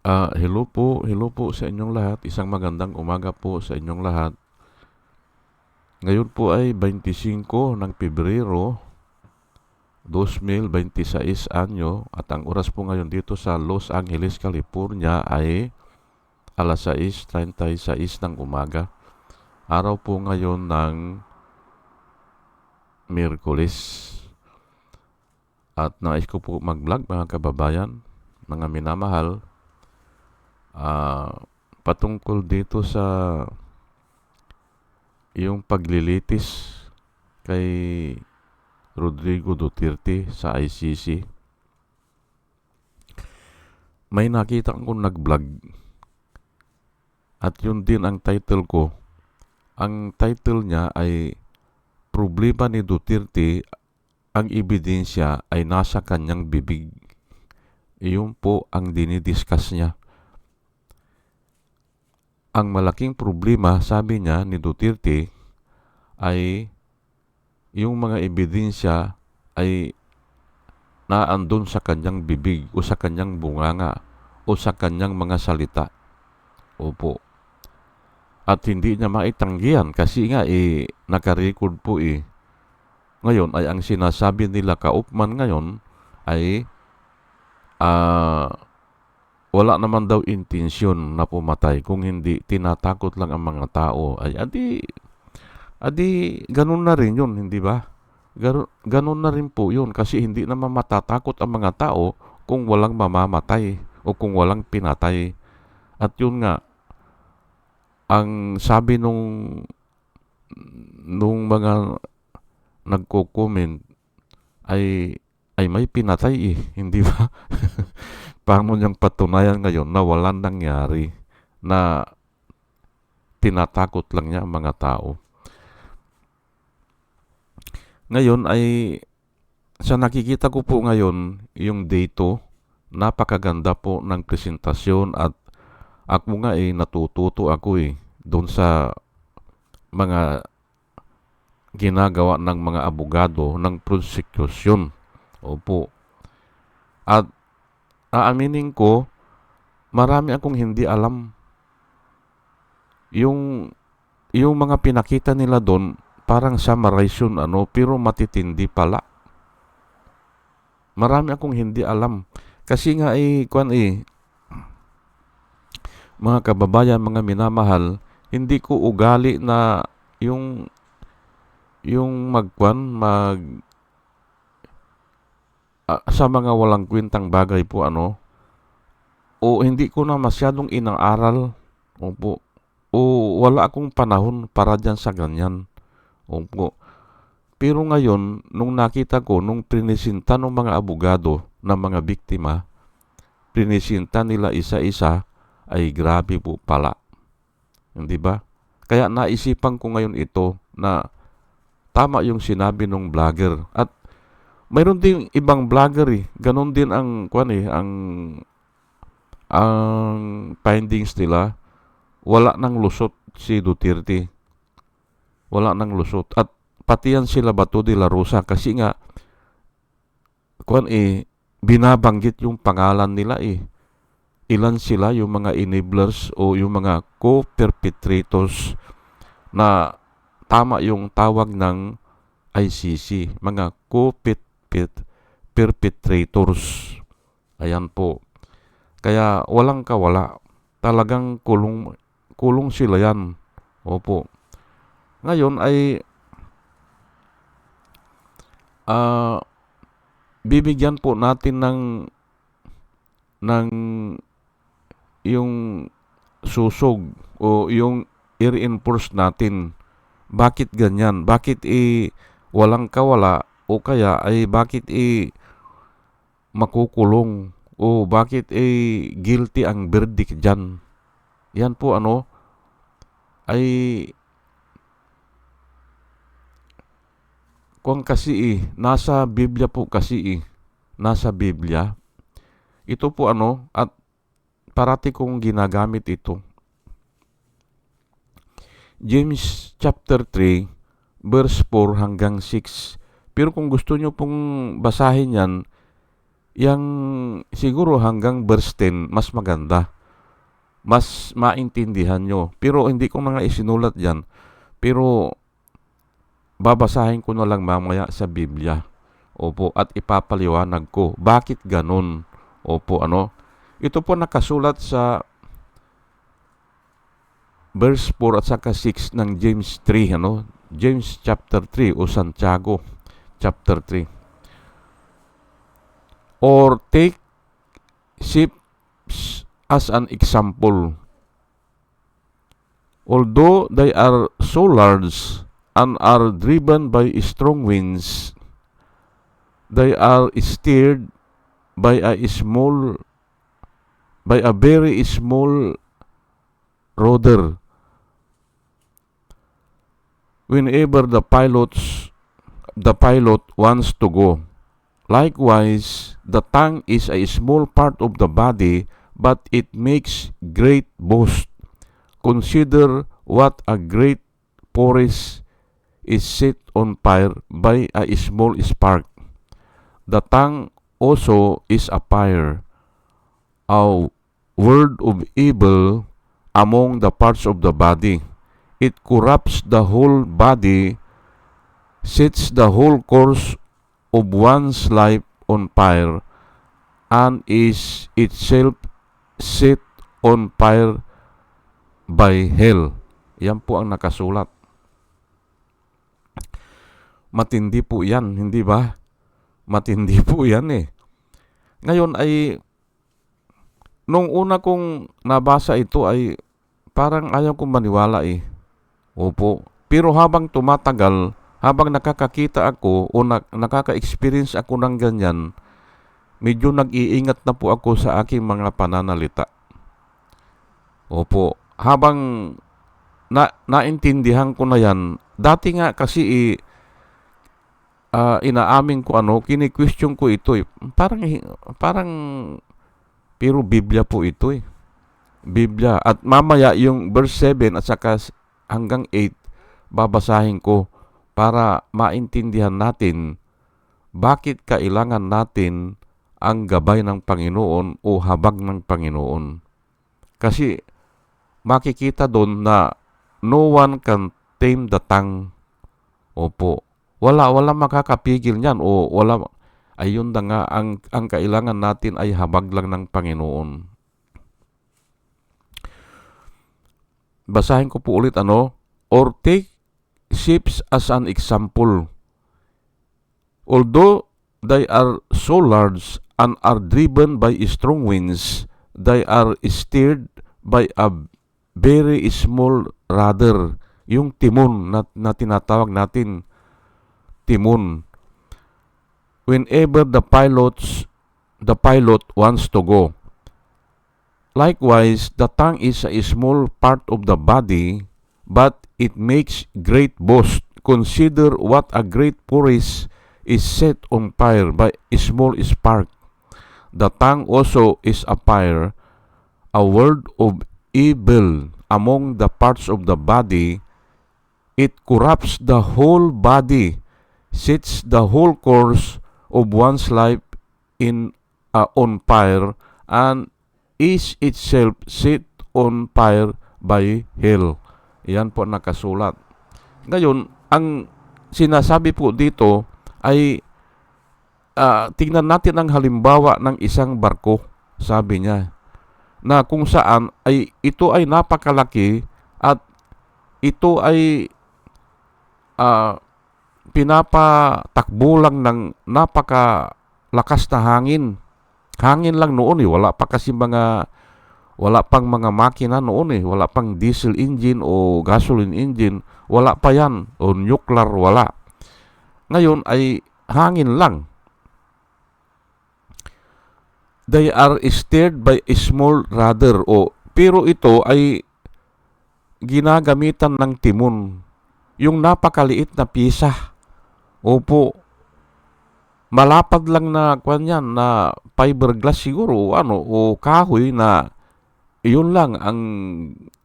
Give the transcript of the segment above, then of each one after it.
Hello po sa inyong lahat. Isang magandang umaga po sa inyong lahat. Ngayon po ay 25 ng Pebrero 2026 anyo at ang oras po ngayon dito sa Los Angeles, California ay alas 6:36 ng umaga. Araw po ngayon ng Miyerkules. At nais ko po mag-vlog mga kababayan, mga minamahal, patungkol dito sa yung paglilitis kay Rodrigo Duterte sa ICC. May nakita akong nag-vlog at yun din ang title ko. Ang title niya ay Problema ni Duterte, ang ebidensya ay nasa kanyang bibig. Iyon po ang dinidiscuss niya. Ang malaking problema, sabi niya, ni Duterte ay yung mga ebidensya ay naandun sa kanyang bibig o sa kanyang bunganga o sa kanyang mga salita. Opo. At hindi niya maitanggihan kasi nga nakarecord po . Ngayon ay ang sinasabi nila kaupman ngayon ay wala naman daw intensyon na pumatay, kung hindi tinatakot lang ang mga tao. Ay adi ganun na rin yun, hindi ba? Ganun na rin po yun kasi hindi naman matatakot ang mga tao kung walang mamamatay o kung walang pinatay. At yun nga, ang sabi nung mga nagko-comment ay may pinatay hindi ba? Paano niyang patunayan ngayon na walang nangyari, na tinatakot lang niya ang mga tao? Ngayon ay sa nakikita ko po ngayon yung dito, napakaganda po ng presentasyon at ako nga natututo ako doon sa mga ginagawa ng mga abogado ng prosecution. Opo. At aaminin ko, marami akong hindi alam. Yung mga pinakita nila doon, parang summarization pero matitindi pala. Marami akong hindi alam. Kasi nga mga kababayan, mga minamahal, hindi ko ugali na yung sa mga walang kwentang bagay po o hindi ko na masyadong inaaral. Opo. O wala akong panahon para dyan sa ganyan. Opo. Pero ngayon, nung nakita ko, nung prinisinta ng mga abogado ng mga biktima, prinisinta nila isa-isa, ay grabe po pala. Hindi ba? Kaya naisipan ko ngayon ito na tama yung sinabi ng vlogger. At mayroon din ibang vlogger ganon din ang findings nila. Wala nang lusot si Duterte. Wala nang lusot. At pati yan sila Bato de la Rosa kasi nga binabanggit yung pangalan nila Ilan sila yung mga enablers o yung mga co-perpetrators na tama yung tawag ng ICC, mga co-perpetrators. Ayan po. Kaya walang kawala. Talagang kulong sila yan. Opo. Ngayon ay bibigyan po natin ng yung susog o yung i-reinforce natin. Bakit ganyan? Bakit walang kawala o kaya ay bakit makukulong o bakit guilty ang verdict dyan? Yan po ay kung kasi nasa Biblia po kasi nasa Biblia. Ito po at parati kong ginagamit ito. James chapter 3 verse 4 hanggang 6. Pero kung gusto nyo pong basahin yan, yang siguro hanggang verse 10 mas maganda. mas maintindihan nyo. Pero hindi ko na nga isinulat yan. Pero babasahin ko na lang mamaya sa Biblia. Opo, at ipapaliwanag ko. Bakit ganun? Opo, ito po nakasulat sa verse 4 at saka 6 ng James 3, James chapter 3 o Santiago chapter 3. Or take ships as an example. Although they are so large and are driven by strong winds, they are steered by a very small rudder. Whenever the pilot wants to go. Likewise, the tongue is a small part of the body, but it makes great boast. Consider what a great forest is set on fire by a small spark. The tongue also is a fire, a word of evil among the parts of the body. It corrupts the whole body, sets the whole course of one's life on fire, and is itself set on fire by hell. Yan po ang nakasulat. Matindi po yan, hindi ba? Matindi po yan eh. Ngayon ay, nung una kong nabasa ito ay parang ayaw kong maniwala eh. Opo. Pero habang tumatagal, habang nakakakita ako o nakaka-experience ako ng ganyan, medyo nag-iingat na po ako sa aking mga pananalita. Opo. Habang naintindihan ko na yan, dati nga kasi inaamin ko kini-question ko ito eh. Parang pero Biblia po ito eh. Biblia. At mamaya yung verse 7 at saka hanggang 8 babasahin ko para maintindihan natin bakit kailangan natin ang gabay ng Panginoon o habag ng Panginoon. Kasi makikita doon na no one can tame the tongue. Opo. Wala makakapigil niyan o wala. Ayun na nga, ang kailangan natin ay habag lang ng Panginoon. Basahin ko po ulit or take ships as an example. Although they are so large and are driven by strong winds, they are steered by a very small rudder. Yung timon na tinatawag natin, timon. Whenever the pilot wants to go. Likewise, the tongue is a small part of the body, but it makes great boast. Consider what a great forest is set on fire by a small spark. The tongue also is a fire, a word of evil among the parts of the body. It corrupts the whole body, sets the whole course of one's life on fire, and is itself set on fire by hell. Yan po nakasulat. Ngayon, ang sinasabi po dito ay tingnan natin ang halimbawa ng isang barko, sabi niya, na kung saan ay ito ay napakalaki at ito ay pinapatakbo lang ng napakalakas na hangin. Hangin lang noon wala pang mga makina noon wala pang diesel engine o gasoline engine, wala pa yan, o nuclear, wala. Ngayon ay hangin lang. They are steered by a small rudder, pero ito ay ginagamitan ng timon. Yung napakaliit na pisa. Opo. Malapad lang na na fiberglass siguro o kahoy na iyon lang ang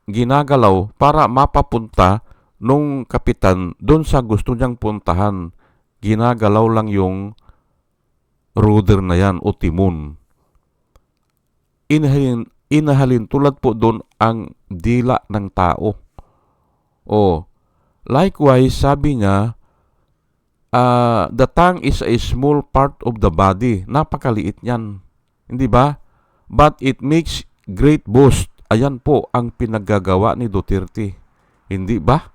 ginagalaw para mapapunta nung kapitan doon sa gusto niyang puntahan. Ginagalaw lang yung rudder na yan o timon. inahalin tulad po doon ang dila ng tao. O, likewise, sabi niya, the tongue is a small part of the body. Napakaliit niyan. Hindi ba? But it makes great boast. Ayan po ang pinaggagawa ni Duterte. Hindi ba?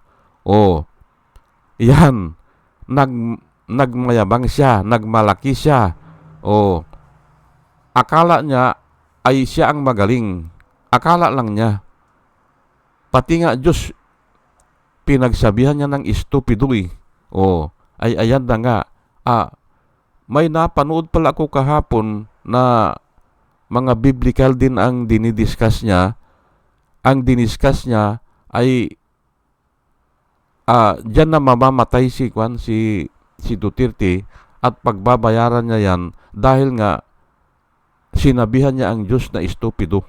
O, yan. Nagmayabang siya. Nagmalaki siya. O, akala niya ay siya ang magaling. Akala lang niya. Pati nga Diyos, pinagsabihan niya ng estupido eh. O, ay ayan na nga. May napanood pala ako kahapon na mga biblical din ang dinidiscuss niya. Ang diniscuss niya ay diyan na mamamatay si Duterte at pagbabayaran niya yan dahil nga sinabihan niya ang Diyos na estupido.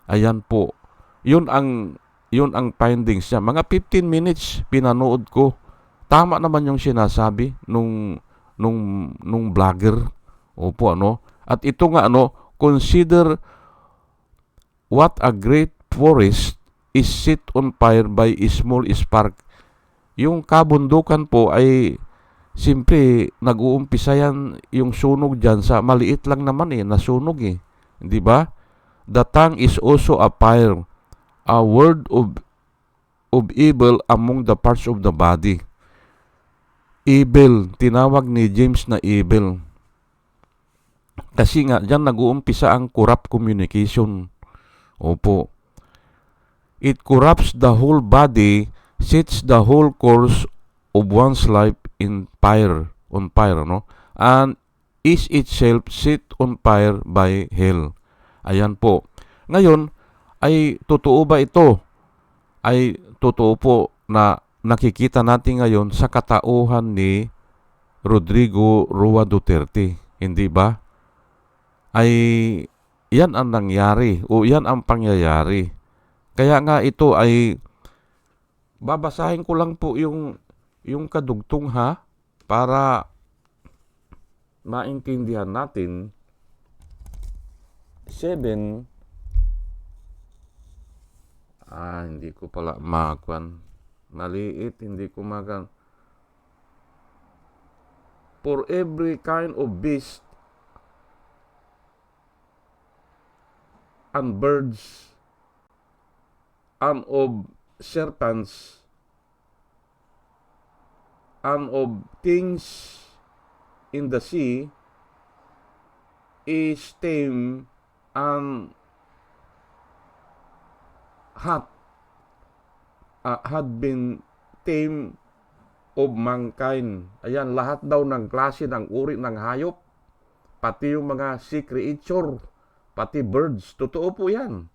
Ayan po. Yun ang findings niya. Mga 15 minutes pinanood ko. Tama naman yung sinasabi nung vlogger. Opo, ano? At ito nga, consider what a great forest is set on fire by a small spark. Yung kabundukan po ay siyempre nag-uumpisa yan yung sunog dyan sa maliit lang naman nasunog Hindi ba? The tongue is also a fire, a word of evil among the parts of the body. Evil, tinawag ni James na evil. Kasi nga, dyan nag-uumpisa ang corrupt communication. Opo. It corrupts the whole body, sets the whole course of one's life on fire, and is itself set on fire by hell. Ayan po. Ngayon, ay totoo ba ito? Ay totoo po na nakikita natin ngayon sa katauhan ni Rodrigo Roa Duterte. Hindi ba? Ay yan ang nangyari o yan ang pangyayari. Kaya nga ito ay babasahin ko lang po yung kadugtong para maintindihan natin. 7 hindi ko pala makuan. Maliit, hindi ko makan. For every kind of beast and birds and of serpents and of things in the sea is tame and had been tame of mankind. Ayan, lahat daw ng klase ng uri ng hayop, pati yung mga sea creature, pati birds, totoo po yan,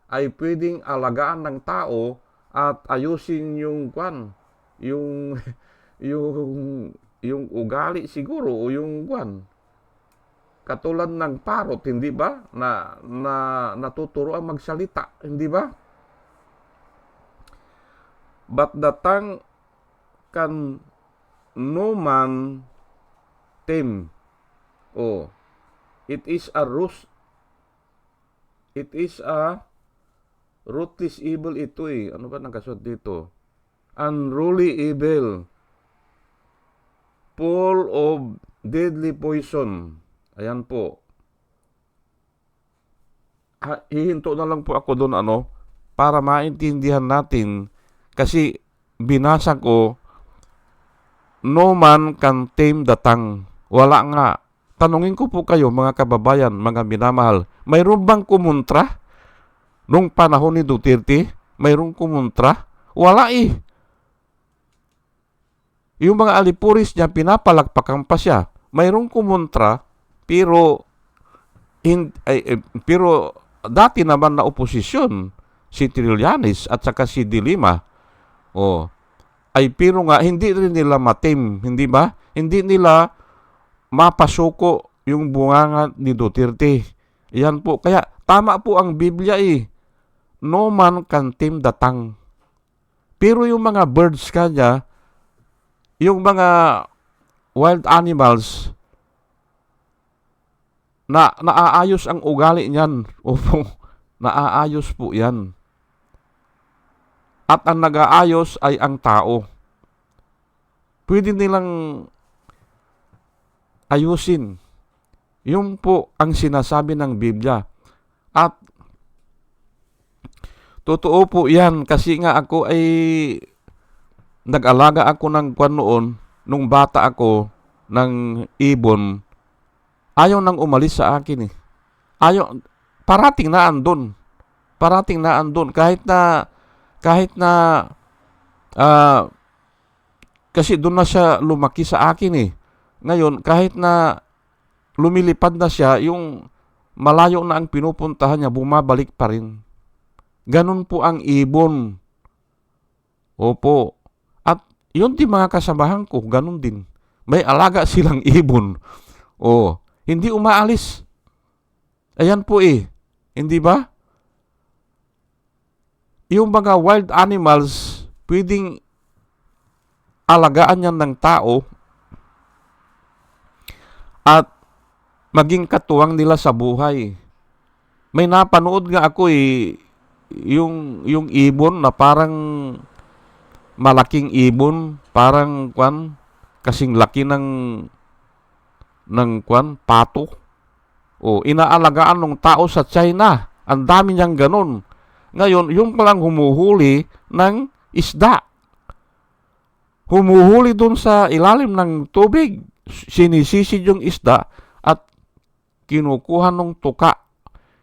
ay pwedeng alagaan ng tao at ayusin yung yung ugali siguro o yung katulad ng parrot, hindi ba? Na natuturo ang magsalita, hindi ba? But the tongue can no man tame. It is a ruthless evil ito Ano ba nagkasuot dito? Unruly evil, full of deadly poison. Ayan po. Hihinto na lang po ako doon para maintindihan natin. Kasi binasa ko, no man can tame the tongue. Wala nga. Tanungin ko po kayo mga kababayan, mga minamahal, mayroon bang kumontra? Nung panahon ni Duterte, mayroong kumontra? Wala Yung mga alipuris niya, pinapalakpakan pa siya. Mayroong kumontra, pero dati naman na oposisyon, si Trillanes at saka si De Lima, ay pero nga hindi rin nila matim, hindi ba? Hindi nila mapasuko yung bunganga ni Duterte. Yan po. Kaya tama po ang Biblia No man can tame the tongue. Pero yung mga birds kanya, yung mga wild animals, naaayos ang ugali niyan. Opo. Naaayos po yan. At ang nag-aayos ay ang tao. Pwede nilang ayusin. Yun po ang sinasabi ng Biblia. At totoo po yan kasi nga ako ay nag-alaga ako ng kwan noon, nung bata ako, ng ibon. Ayaw nang umalis sa akin eh. Ayaw, parating na andun. Parating na andun. Kahit na kasi doon na siya lumaki sa akin eh. Ngayon, kahit na lumilipad na siya, yung malayo na ang pinupuntahan niya, bumabalik pa rin. Ganun po ang ibon. Opo. At yun din mga kasamahan ko, ganun din. May alaga silang ibon. O, hindi umaalis. Ayan po eh. Hindi ba? Yung mga wild animals, pwedeng alagaan yan ng tao at maging katuwang nila sa buhay. May napanood nga ako eh, yung ibon na parang malaking ibon, parang kasing laki ng pato. O, inaalagaan ng tao sa China. Ang dami niyang ganun. Ngayon, yung palang humuhuli ng isda. Humuhuli dun sa ilalim ng tubig. Sinisisid yung isda at kinukuha ng tuka.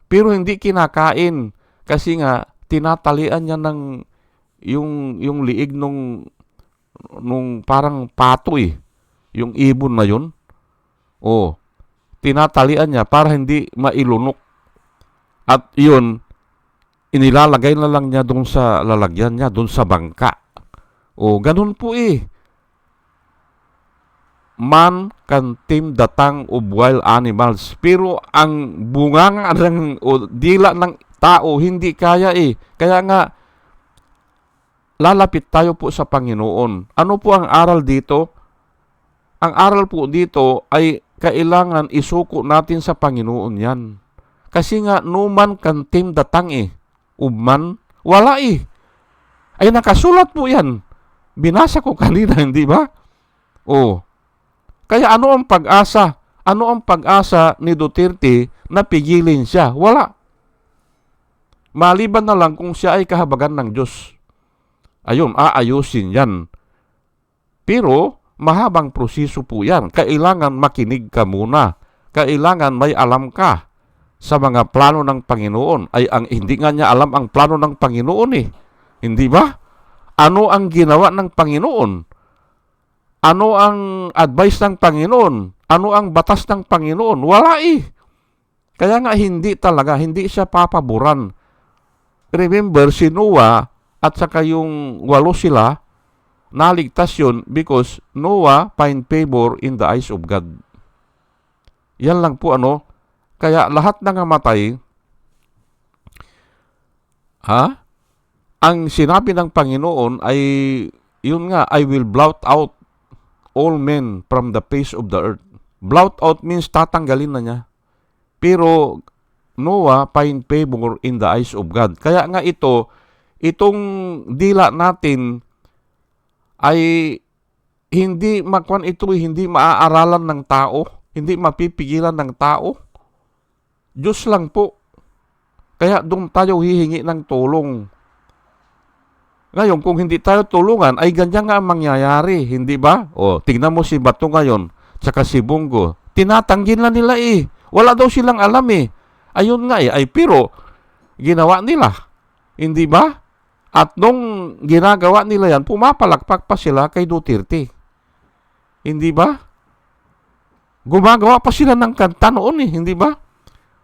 Pero hindi kinakain. Kasi nga, tinatalian niya ng yung liig nung parang pato eh. Yung ibon na yun. O, tinatalian niya para hindi mailunok. At yun, inilalagay na lang niya doon sa lalagyan niya, doon sa bangka. O, ganun po eh. Man can tame the tongue of wild animals. Pero ang bunganga o dila ng tao, hindi kaya eh. Kaya nga, lalapit tayo po sa Panginoon. Ano po ang aral dito? Ang aral po dito ay kailangan isuko natin sa Panginoon yan. Kasi nga, no man can tame the tongue eh. Man, wala eh. Ay nakasulat po yan. Binasa ko kanina, hindi ba? Oh. Kaya ano ang pag-asa? Ano ang pag-asa ni Duterte na pigilin siya? Wala. Maliban na lang kung siya ay kahabagan ng Diyos. Ayun, aayusin yan. Pero, mahabang proseso po yan. Kailangan makinig ka muna. Kailangan may alam ka sa mga plano ng Panginoon. Ay, hindi nga niya alam ang plano ng Panginoon eh. Hindi ba? Ano ang ginawa ng Panginoon? Ano ang advice ng Panginoon? Ano ang batas ng Panginoon? Wala eh. Kaya nga hindi siya papaboran. Remember, si Noah at saka yung 8 sila, naligtas yun because Noah find favor in the eyes of God. Yan lang po Kaya lahat ng namatay, ang sinabi ng Panginoon ay, yun nga, I will blot out all men from the face of the earth. Blot out means tatanggalin na niya. Pero Noah find favor in the eyes of God. Kaya nga itong dila natin ay hindi hindi maaaralan ng tao, hindi mapipigilan ng tao. Diyos lang po. Kaya doon tayo hihingi ng tulong. Ngayon, kung hindi tayo tulungan, ay ganyan nga ang mangyayari, hindi ba? O, tignan mo si Bato ngayon, tsaka si Bongo. Tinatanggi na nila eh. Wala daw silang alam eh. Ayun nga eh. Ay, pero, ginawa nila. Hindi ba? At nung ginagawa nila yan, pumapalakpak pa sila kay Duterte. Hindi ba? Gumagawa pa sila ng kanta noon eh. Hindi ba?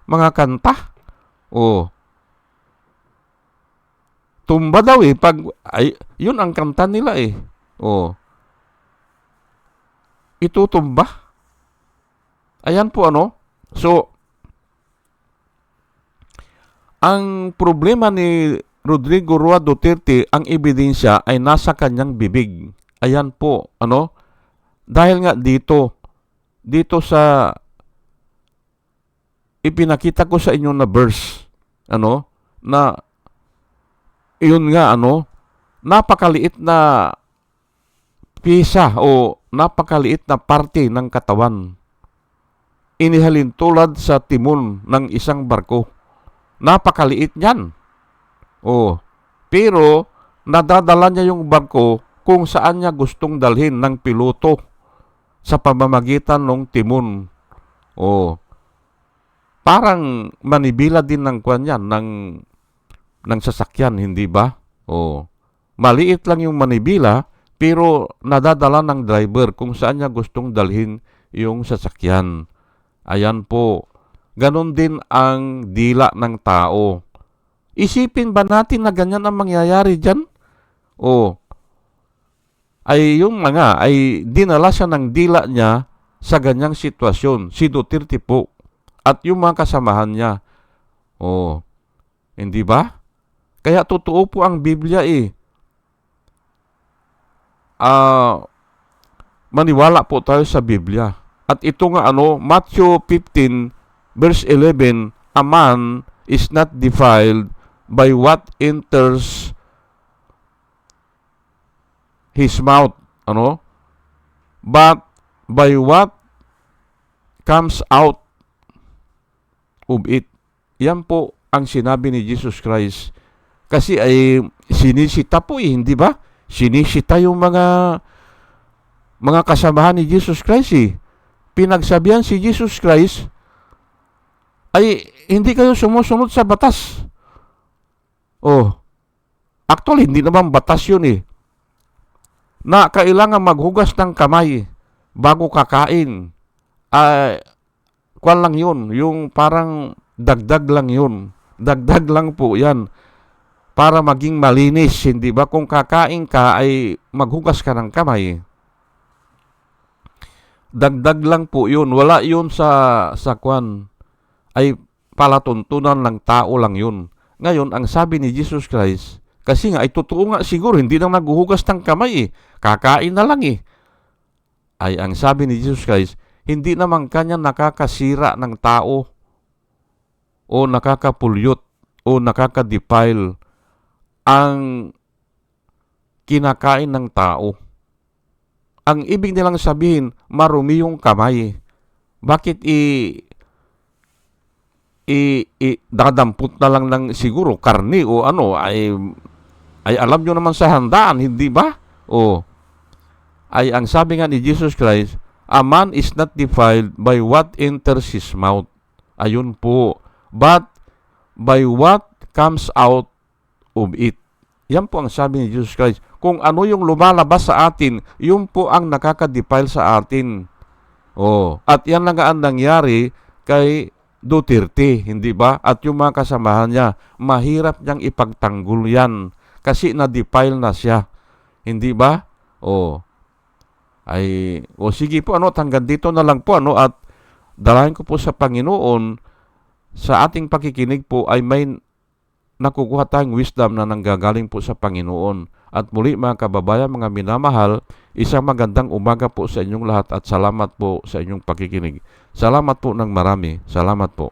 Mga kanta. O, tumba daw eh. Yun ang kanta nila eh. O, itutumba. Ayan po So, ang problema ni Rodrigo Roa Duterte, ang ebidensya ay nasa kanyang bibig. Ayan po, Dahil nga dito sa ipinakita ko sa inyo na verse, na iyon nga napakaliit na pisa o napakaliit na parte ng katawan. Inihalin tulad sa timon ng isang barko. Napakaliit niyan. Pero nadadala niya yung barko kung saan niya gustong dalhin ng piloto sa pamamagitan ng timon. Parang manibila din ng kwan yan, ng sasakyan, hindi ba? Maliit lang yung manibila, pero nadadala ng driver kung saan niya gustong dalhin yung sasakyan. Ayan po. Ganon din ang dila ng tao. Isipin ba natin na ganyan ang mangyayari dyan? Ay dinala siya ng dila niya sa ganyang sitwasyon. Si Duterte po. At yung mga kasamahan niya. Hindi ba? Kaya totoo po ang Biblia maniwala po tayo sa Biblia. At ito nga Matthew 15 verse 11, a man is not defiled by what enters his mouth, but by what comes out of it. Yan po ang sinabi ni Jesus Christ. Kasi ay sinisita po hindi ba? Sinisita yung mga kasamahan ni Jesus Christ Pinagsabihan si Jesus Christ ay hindi kayo sumusunod sa batas. Actually, hindi naman batas yun na kailangan maghugas ng kamay bago kakain. Kwan lang yun, yung parang dagdag lang yun. Dagdag lang po yan para maging malinis, hindi ba? Kung kakain ka ay maghugas ka ng kamay. Dagdag lang po yun. Wala yun sa kwan. Ay palatuntunan ng tao lang yun. Ngayon, ang sabi ni Jesus Christ, kasi nga, ay totoo nga siguro, hindi nang naghuhugas ng kamay Kakain na lang Ay ang sabi ni Jesus Christ, hindi naman kanya nakakasira ng tao o nakakapulyot o nakakadefile ang kinakain ng tao. Ang ibig nilang sabihin, marumi yung kamay. Bakit dadampot na lang ng siguro karne o ay alam nyo naman sa handaan, hindi ba? Ay ang sabi nga ni Jesus Christ, a man is not defiled by what enters his mouth. Ayun po. But by what comes out of it. Yan po ang sabi ni Jesus Christ. Kung ano yung lumalabas sa atin, yun po ang nakaka-defile sa atin. At yan lang ang nangyari kay Duterte, hindi ba? At yung mga kasamahan niya, mahirap niyang ipagtanggol yan kasi na-defile na siya. Hindi ba? Sige po, hanggang dito na lang po, at dalayan ko po sa Panginoon, sa ating pakikinig po ay may nakukuha tayong wisdom na nanggagaling po sa Panginoon. At muli mga kababayan, mga minamahal, isang magandang umaga po sa inyong lahat at salamat po sa inyong pakikinig. Salamat po ng marami. Salamat po.